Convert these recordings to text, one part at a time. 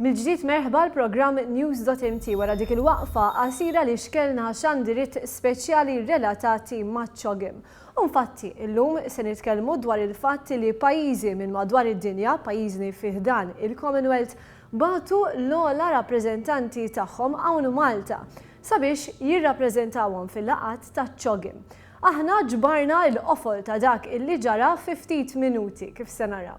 Mill-ġdid merħba l-programm News.Mt wara dik il-waqfa qasira li xkelna xandiriet speċjali relatati ma' CHOGM. Infatti, illum se nitkellmu dwar il-fatt li pajjiżi minn madwar id-dinja, pajjiżni fih dan il-Commonwealth, bagħtu l-ogħla rappreżentanti tagħhom hawn Malta sabiex jirrappreżentawhom fil-laqgħat ta' CHOGM. Aħna ġbarna l-qofol ta' dak illi ġara fi ftit minuti kif se naraw.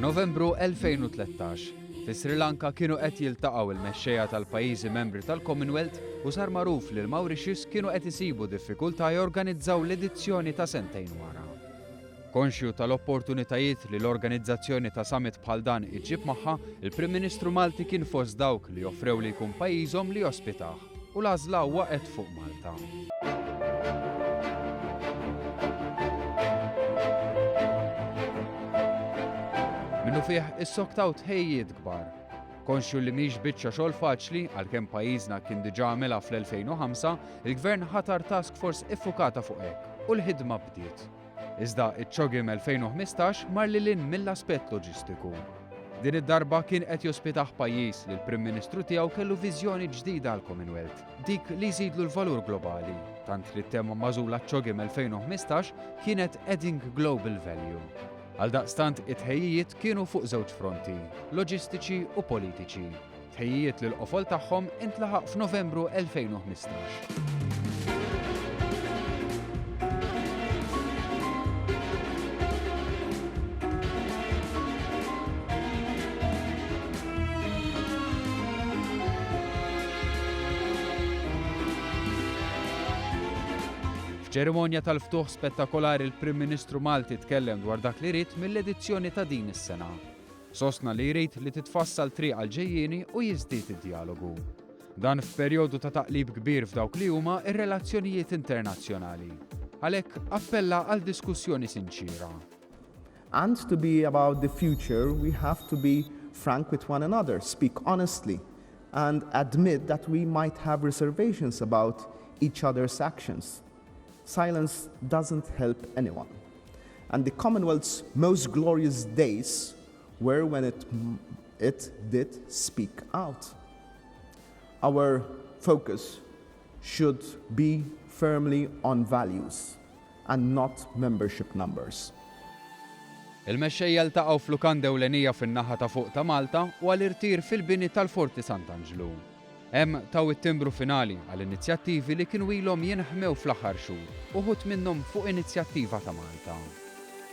Novembru 2013, fi Sri Lanka kienu qed jiltaqgħu il-mexxejja tal-pajjiżi membri tal-Commonwealth u sar magħruf li l-Mauritius kienu qed isibu diffikultà jorganizzaw l-edizzjoni ta' sentejn wara. Konxju tal-opportunitajiet li l-organizzazzjni ta' summit bħal dan iġġib magħha, il-Prim Ministru Malti kien fost dawk li joffrew li jkun pajjiżhom li jospitah u l-għażla waqgħet fuq Malta. Minnu fih is-soktaw tħejjiet kbar. Konxju li mhix biċċa xogħol faċli għalkemm pajjiżna kien diġà għamilha fl-2005, il-Gvern ħatar task force iffukata fuq hekk u l-ħidma bdiet. Iżda iċ-CHOGM 2015 mar lil mill-aspett loġistiku. Din id-darba kien qed jospitaħ pajjiż li l-Prim Ministru tiegħu kellu viżjoni ġdida għall-Commonwealth, dik li jżidlu l-valur globali, tant li t-tema magħżula CHOGM 2015 kienet Adding Global Value. Għaldaqstant it-tħejjijiet kienu fuq żewġ fronti, loġistiċi u politiċi. Tħejjijiet li l-qofol tagħhom intlaħaq f'Novembru 2015. F'ċerimonja tal-ftuħ spettakolari il-Prim Ministru Malti tkellem dwar dak li rid mill-edizzjoni ta' din is-sena. Sostna li jrid li titfassal triq għal-ġejjieni u jiżdied id-dialogu. Dan f'perjodu ta' taqlib kbir f'dawk li huma r-relazzjonijiet internazzjonali. Għalhekk appella għal diskussjoni sinċira. And to be about the future, we have to be frank with one another, speak honestly, and admit that we might have reservations about each other's actions. Silence doesn't help anyone. And the Commonwealth's most glorious days were when it did speak out. Our focus should be firmly on values and not membership numbers. Il-mexxejja ltaqgħu f'lukanda ewlenija fin-naħa ta' fuq ta' Malta u għall-irtir fil-bini tal-Forti Sant'Angelo. Hemm taw it-timbru finali għall-inizjattivi li kienu ilhom jinħmew fl-aħħar xhur, uħud minnhom fuq inizjattiva ta' Malta.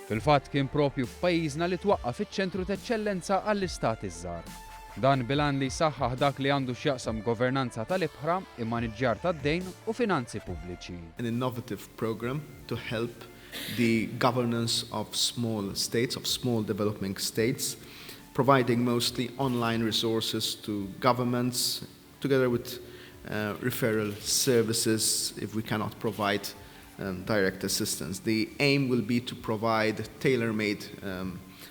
Fil-fatt kien propju f'pajjiżna li twaqqaf iċ-ċentru ta' eċċellenza għall-istat iż-żgħar. Dan bilan li jsaħħaħ dak li għandu x'jaqsam governanza tal-ibħra, immaniġġjar tad-dejn u finanzi pubbliċi. An innovative program to help the governance of small states, of small developing states, providing mostly online resources to governments, together with referral services if we cannot provide direct assistance. The aim will be to provide tailor-made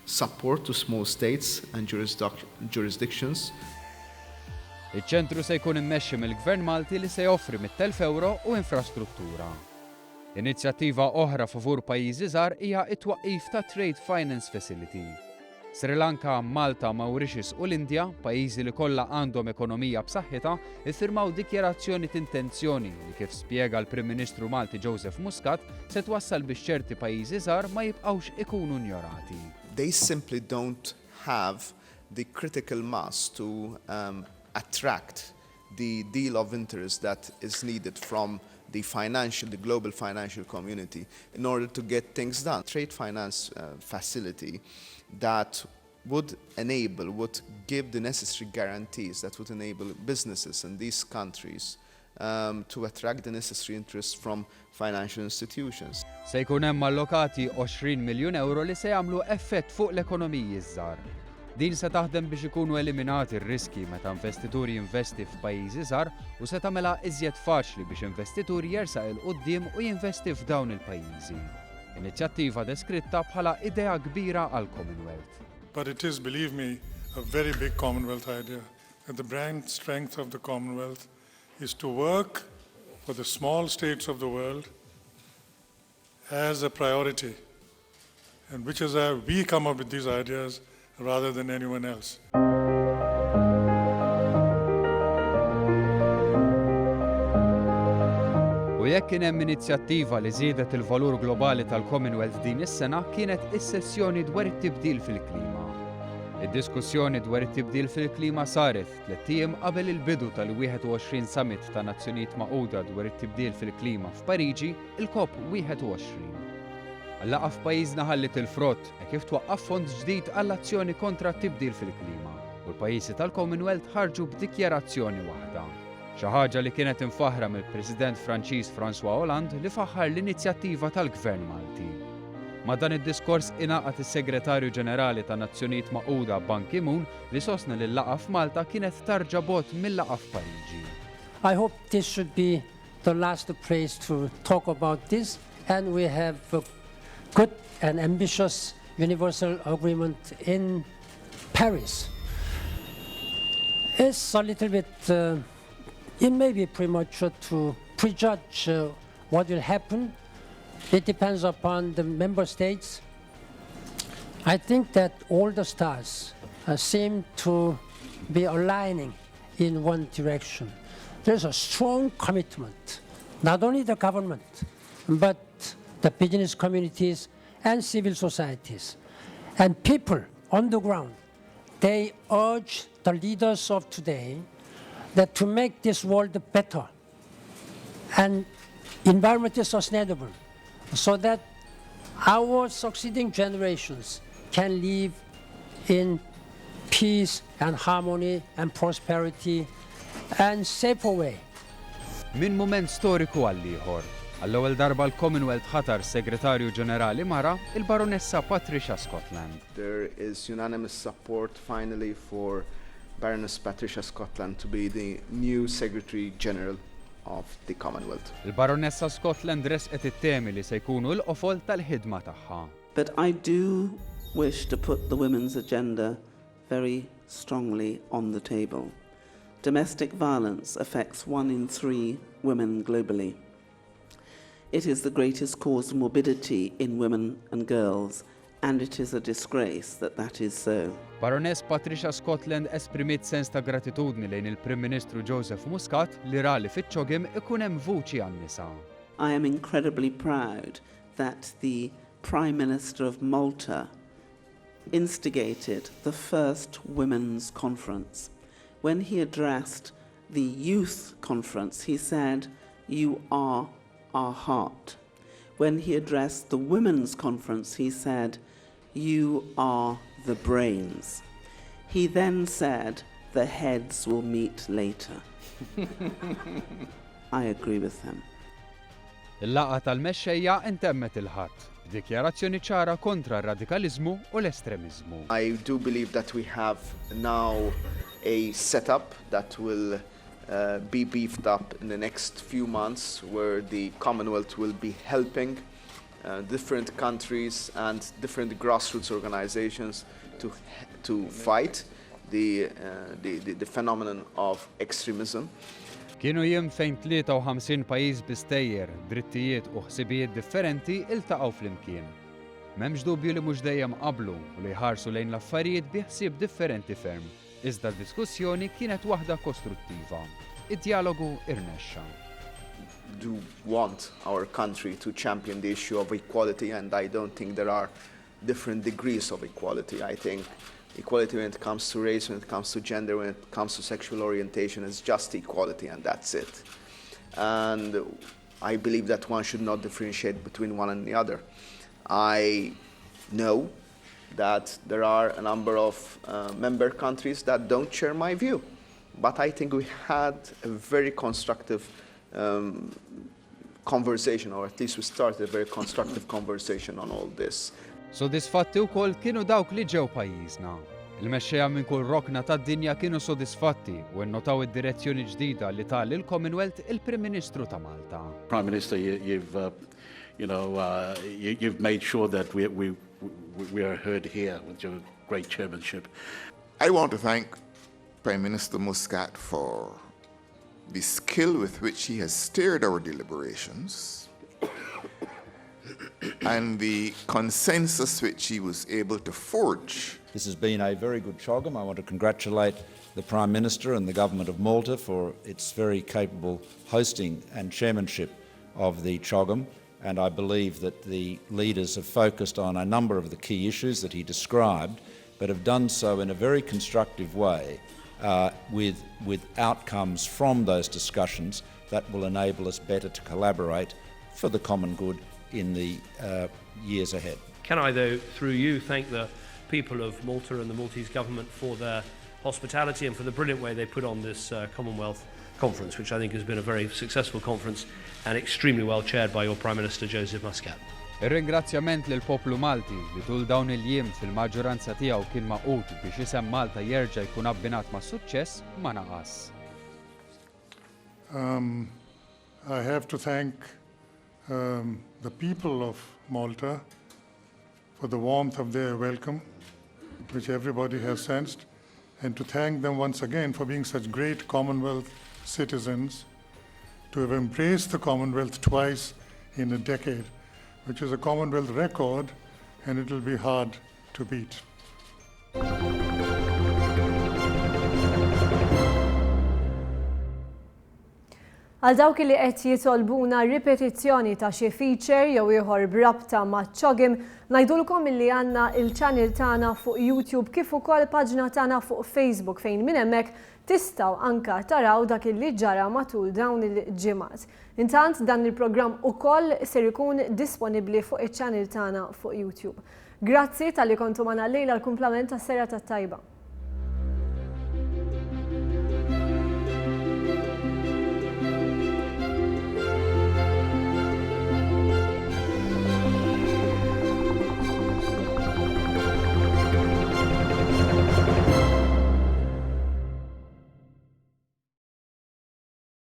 support to small states and jurisdictions. Iċ-ċentru se jkun immexxi mill-Gvern Malti li se joffri €100,000 u infrastruttura. Inizjattiva oħra favur pajjiżi żgħar hija t-twaqqif ta' Trade Finance Facility. Sri Lanka, Malta, Mauritius u l-Indja, pajjiżi li kollha għandhom ekonomija b'saħħitha, iffirmaw dikjarazzjoni t'intenzjoni li kif spjega l-Prim Ministru Malti Joseph Muscat se twassal biex ċerti pajjiżi żgħar ma jibqgħux ikunu injorati. They simply don't have the critical mass to attract the deal of interest that is needed from the global financial community in order to get things done. Trade finance facility that would give the necessary guarantees that would enable businesses in these countries to attract the necessary interest from financial institutions. Se jkun hemm allokati €20 miljun li se jagħmlu effett fuq l-ekonomiji żgħar. Din se taħdem biex ikunu eliminati r-riski meta investituri jinvesti f'pajjiżi żgħar u se tagħmilha iżjed faċli biex investituri jersaq il qudiem u jinvesti f'dawn il-pajjiżi. Inizjattiva deskritta bħala idea kbira għall-Commonwealth. But it is, believe me, a very big Commonwealth idea. And the brand strength of the Commonwealth is to work for the small states of the world as a priority, and which is how we come up with these ideas rather than anyone else. U jekk kien hemm inizjattiva li żiedet il-valur globali tal-Commonwealth din is-sena kienet is-sessjoni dwar it-tibdil fil-klima. Id-diskussjoni dwar it-tibdil fil-klima saret 3 ijiem qabel il-bidu tal-21 Summit ta' Nazzjonijiet Magħquda dwar it-tibdil fil-klima f'Pariġi, il-COP 21. Għal-laqgħa f'pajjiżna ħallit il-frott kif twaqqaf fond ġdid għall-azzjoni kontra t-tibdil fil-klima u l-pajjiżi tal-Commonwealth ħarġu b'dikjarazzjoni waħda. Xi ħaġa li kienet infaħra mill-President Franċiż François Hollande li faħħar l-inizjattiva tal-Gvern Malti. Ma' dan id-diskors ingħaqad is-Segretarju Ġenerali ta' Nazzjonijiet Magħquda Ban Ki-moon li sostna li l-laqgħa f'Malta kienet tarġa' bogħod mill-laqgħa f'Pariġi. I hope this should be the last place to talk about this, and we have a good and ambitious universal agreement in Paris. It's a little bit, it may be premature to prejudge what will happen. It depends upon the member states. I think that all the stars seem to be aligning in one direction. There's a strong commitment, not only the government, but the business communities and civil societies. And people on the ground, they urge the leaders of today that to make this world better and environmentally sustainable, so that our succeeding generations can live in peace and harmony and prosperity and safer way. Min mument storiku għal ieħor. Għall-ewwel darba l-Commonwealth ħatar Segretarju Ġenerali mara il-Baronessa Patricia Scotland. There is unanimous support finally for Baroness Patricia Scotland to be the new Secretary General of the Commonwealth. Il-Baronessa Scotland resqet it-temi li se jkunu l-qofol tal-ħidma tagħha. But I do wish to put the women's agenda very strongly on the table. Domestic violence affects 1 in 3 women globally. It is the greatest cause of morbidity in women and girls, and it is a disgrace that that is so. Baroness Patricia Scotland esprimit sens ta' gratitudni lejn il-Prim Ministru Joseph Muscat li rali fit-CHOGM ikun hemm vuċi għan-nisa. I am incredibly proud that the Prime Minister of Malta instigated the first women's conference. When he addressed the youth conference, he said, "You are our heart." When he addressed the women's conference, he said, "You are the brains." He then said, "The heads will meet later." I agree with him. Il-laqgħa tal-mexxejja intemmet il-ħadd b'dikjarazzjoni ċara kontra r-radikaliżmu u l-estremiżmu. I do believe that we have now a setup that will be beefed up in the next few months, where the Commonwealth will be helping different countries and different grassroots organizations to fight the phenomenon of extremism. Kienu jiem fejn 53 pajjiż bistejjer, drittijiet u ħsibijiet differenti iltaqgħu flimkien. M'hemmx dubju li mhux dejjem qablu u li jħarsu lejn l-affarijiet bi ħsieb differenti ferm. Iżda d-diskussjoni kienet waħda kostruttiva. Id-dialogu irnexxa. Do want our country to champion the issue of equality, and I don't think there are different degrees of equality. I think equality when it comes to race, when it comes to gender, when it comes to sexual orientation is just equality, and that's it. And I believe that one should not differentiate between one and the other. I know that there are a number of member countries that don't share my view, but I think we had a very constructive conversation, or at least we started a very constructive conversation on all this. Sodisfatti wkoll kienu dawk li ġew pajjiżna. Il-mexxejja minn kull rokna tad-dinja kienu sodisfatti u nnotaw id-direzzjoni ġdida li tal il-Commonwealth il-Prim Ministru ta' Malta. Prime Minister, you've made sure that we are heard here with your great chairmanship. I want to thank Prime Minister Muscat for the skill with which he has steered our deliberations and the consensus which he was able to forge. This has been a very good CHOGM. I want to congratulate the Prime Minister and the Government of Malta for its very capable hosting and chairmanship of the CHOGM, and I believe that the leaders have focused on a number of the key issues that he described, but have done so in a very constructive way with outcomes from those discussions that will enable us better to collaborate for the common good in the years ahead. Can I, though, through you, thank the people of Malta and the Maltese government for their hospitality and for the brilliant way they put on this Commonwealth conference, which I think has been a very successful conference and extremely well chaired by your Prime Minister Joseph Muscat. Ir-ringrazzjament lil poplu Malti li tul dawn il-jiem fil-maġġoranza tiegħu kien maqut biex isem Malta jerġa' jkun abbinat ma' suċċess ma naqas. I have to thank the people of Malta for the warmth of their welcome, which everybody has sensed, and to thank them once again for being such great Commonwealth citizens, to have embraced the Commonwealth twice in a decade, which is a Commonwealth record, and it will be hard to beat. Għal dawk li qed jitolbuna ripetizzjoni ta' xi feature jew ieħor brabta ma' CHOGM, ngħidulkom illi għandna il-channel tagħna fuq YouTube kif ukoll paġna tagħna fuq Facebook fejn minn hemmhekk tistgħu anke taraw dak illi ġara matul dawn il-ġimgħat. Intant dan il-programm ukoll ser ikun disponibbli fuq iċ-channel tagħna fuq YouTube. Grazzi tal-li kontu magħna llejla l-kumplament tas-sera tat-tajba.